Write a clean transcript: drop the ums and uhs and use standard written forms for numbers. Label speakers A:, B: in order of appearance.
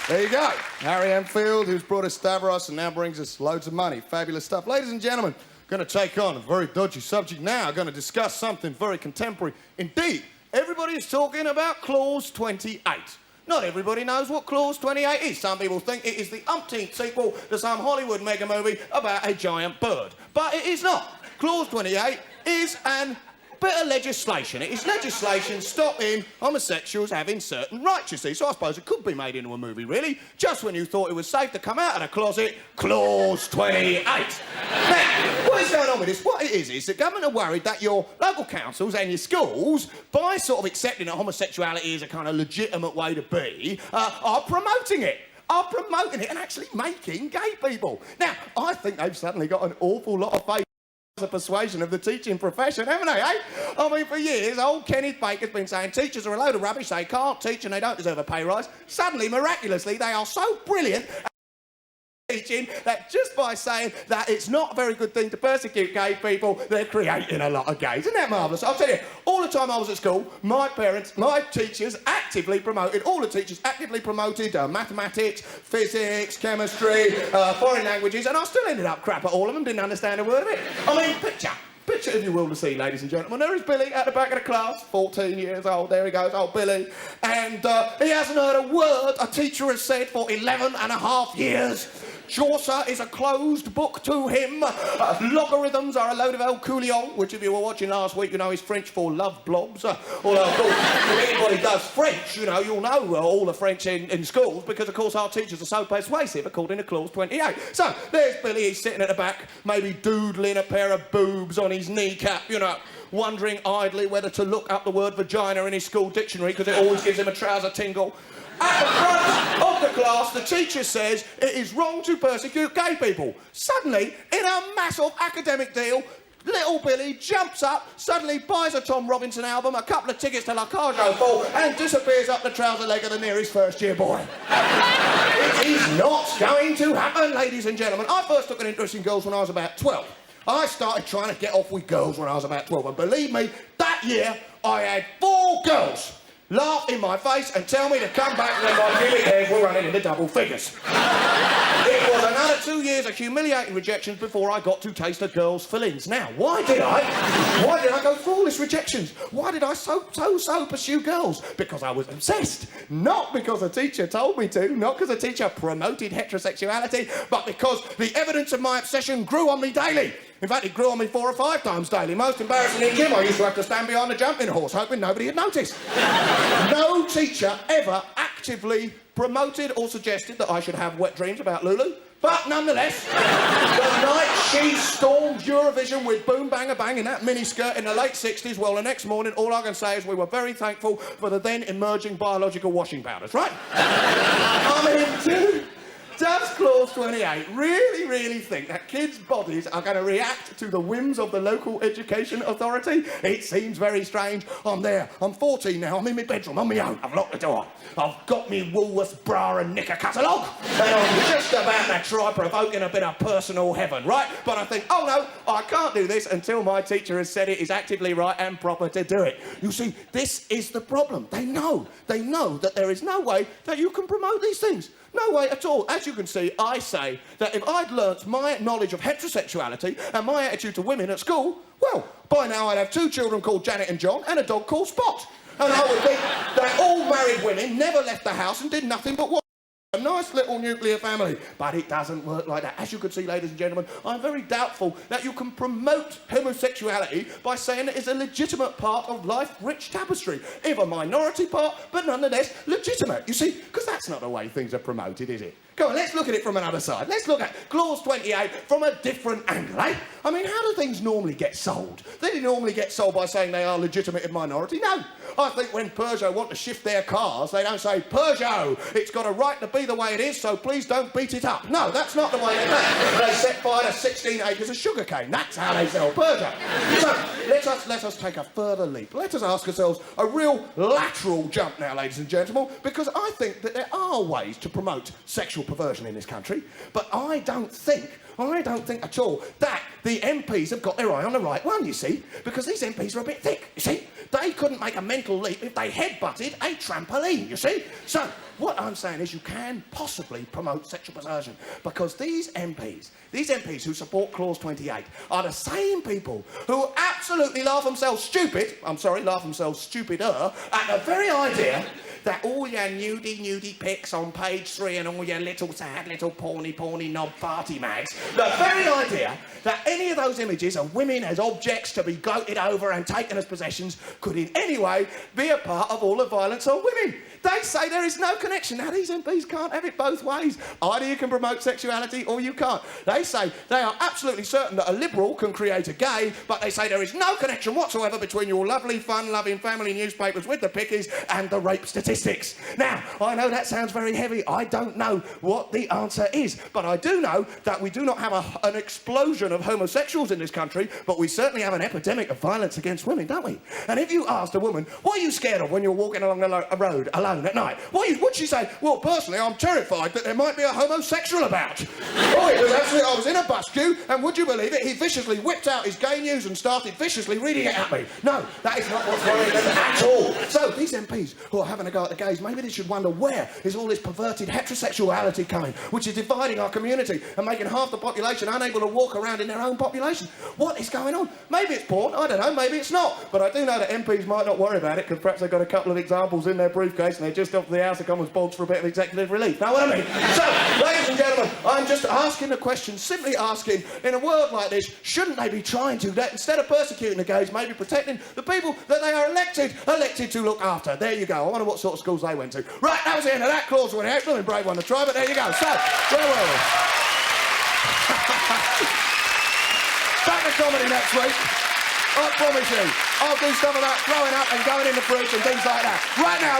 A: There you go. Harry Enfield, who's brought us Stavros and now brings us loads of money. Fabulous stuff. Ladies and gentlemen, going to take on a very dodgy subject now. Going to discuss something very contemporary. Indeed, everybody is talking about Clause 28. Not everybody knows what Clause 28 is. Some people think it is the umpteenth sequel to some Hollywood mega movie about a giant bird. But it is not. Clause 28 is an bit of legislation. It is legislation stopping homosexuals having certain rights, you see. So I suppose it could be made into a movie, really. Just when you thought it was safe to come out of the closet, Clause 28. Now, what is going on with this? What it is the government are worried that your local councils and your schools, by sort of accepting that homosexuality is a kind of legitimate way to be, are promoting it and actually making gay people. Now, I think they've suddenly got an awful lot of faith the persuasion of the teaching profession, haven't they, eh? I mean, for years, old Kenneth Baker's been saying teachers are a load of rubbish, they can't teach and they don't deserve a pay rise. Suddenly, miraculously, they are so brilliant at teaching that just by saying that it's not a very good thing to persecute gay people, they're creating a lot of gays. Isn't that marvellous? I'll tell you, all the time I was at school, my teachers actively promoted mathematics, physics, chemistry, foreign languages, and I still ended up crap at all of them, didn't understand a word of it. I mean, picture if you will to see, ladies and gentlemen. There is Billy at the back of the class, 14 years old, there he goes, old Billy, and he hasn't heard a word a teacher has said for 11 and a half years. Chaucer is a closed book to him. Logarithms are a load of El Couillon, which if you were watching last week, you know is French for love blobs. Although, of course, if anybody does French, you know, you'll know all the French in schools because, of course, our teachers are so persuasive, according to Clause 28. So, there's Billy, he's sitting at the back, maybe doodling a pair of boobs on his kneecap, you know, wondering idly whether to look up the word vagina in his school dictionary because it always gives him a trouser tingle. At the front of the class, the teacher says it is wrong to persecute gay people. Suddenly, in a massive academic deal, little Billy jumps up, suddenly buys a Tom Robinson album, a couple of tickets to La Cage aux Folles, and disappears up the trouser leg of the nearest first-year boy. It is not going to happen, ladies and gentlemen. I first took an interest in girls when I was about 12. I started trying to get off with girls when I was about 12, and believe me, that year, I had 4 girls laugh in my face and tell me to come back when my pubic hairs were running into double figures. It was another 2 years of humiliating rejections before I got to taste a girl's fillings. Now, why did I go through all these rejections? Why did I so pursue girls? Because I was obsessed. Not because a teacher told me to, not because a teacher promoted heterosexuality, but because the evidence of my obsession grew on me daily. In fact, it grew on me 4 or 5 times daily. Most embarrassing in gym, I used to have to stand behind the jumping horse, hoping nobody had noticed. No teacher ever actively promoted or suggested that I should have wet dreams about Lulu. But nonetheless, the night she stormed Eurovision with Boom Bang a Bang in that miniskirt in the late 60s, well, the next morning, all I can say is we were very thankful for the then emerging biological washing powders, right? I mean, does Clause 28 really think that kids' bodies are going to react to the whims of the local education authority? It seems very strange. I'm there. I'm 14 now. I'm in my bedroom on my own. I've locked the door. I've got me Woolworths bra and knicker catalogue. And I'm just about to try provoking a bit of personal heaven, right? But I think, oh no, I can't do this until my teacher has said it is actively right and proper to do it. You see, this is the problem. They know that there is no way that you can promote these things. No way at all. As you can see, I say that if I'd learnt my knowledge of heterosexuality and my attitude to women at school, well, by now I'd have 2 children called Janet and John and a dog called Spot. And I would think that all married women never left the house and did nothing but watch. A nice little nuclear family. But it doesn't work like that. As you can see, ladies and gentlemen, I'm very doubtful that you can promote homosexuality by saying it is a legitimate part of life's rich tapestry. If a minority part, but nonetheless legitimate. You see, because that's not the way things are promoted, is it? Go on, let's look at it from another side. Let's look at Clause 28 from a different angle, eh? I mean, how do things normally get sold? They normally get sold by saying they are legitimate in minority. No. I think when Peugeot want to shift their cars, they don't say, Peugeot, it's got a right to be the way it is, so please don't beat it up. No, that's not the way they do it. They set fire to 16 acres of sugarcane. That's how they sell Peugeot. So, let us take a further leap. Let us ask ourselves a real lateral jump now, ladies and gentlemen, because I think that there are ways to promote sexual perversion in this country, but I don't think at all that the MPs have got their eye on the right one, you see, because these MPs are a bit thick, you see. They couldn't make a mental leap if they head-butted a trampoline, you see. So, what what I'm saying is you can possibly promote sexual perversion because these MPs who support Clause 28 are the same people who absolutely laugh themselves stupider at the very idea that all your nudie pics on page 3 and all your little sad little porny knob party mags, the very idea that any of those images of women as objects to be gloated over and taken as possessions could in any way be a part of all the violence on women. They say there is no connection. Now, these MPs can't have it both ways. Either you can promote sexuality or you can't. They say they are absolutely certain that a liberal can create a gay, but they say there is no connection whatsoever between your lovely, fun-loving family newspapers with the pickies and the rape statistics. Now, I know that sounds very heavy. I don't know what the answer is, but I do know that we do not have an explosion of homosexuals in this country, but we certainly have an epidemic of violence against women, don't we? And if you asked a woman, what are you scared of when you're walking along a road alone at night? Would she say, well, personally, I'm terrified that there might be a homosexual about. Oh, it was absolutely, I was in a bus queue, and would you believe it, he viciously whipped out his gay news and started viciously reading it at me. No, that is not what's worrying them at all. So, these MPs who are having a go at the gays, maybe they should wonder where is all this perverted heterosexuality coming, which is dividing our community and making half the population unable to walk around in their own population. What is going on? Maybe it's porn, I don't know, maybe it's not. But I do know that MPs might not worry about it because perhaps they've got a couple of examples in their briefcase and they're just off to the House of Commons bogs for a bit of executive relief. Know what I mean? So, ladies and gentlemen, I'm just asking the question, simply asking, in a world like this, shouldn't they be trying to, instead of persecuting the gays, maybe protecting the people that they are elected to look after? There you go. I wonder what sort of schools they went to. Right, that was the end of that clause. When it had brave one to try, but there you go. So, where were we? Back to comedy next week. I promise you, I'll do stuff about growing up and going in the fruits and things like that. Right now,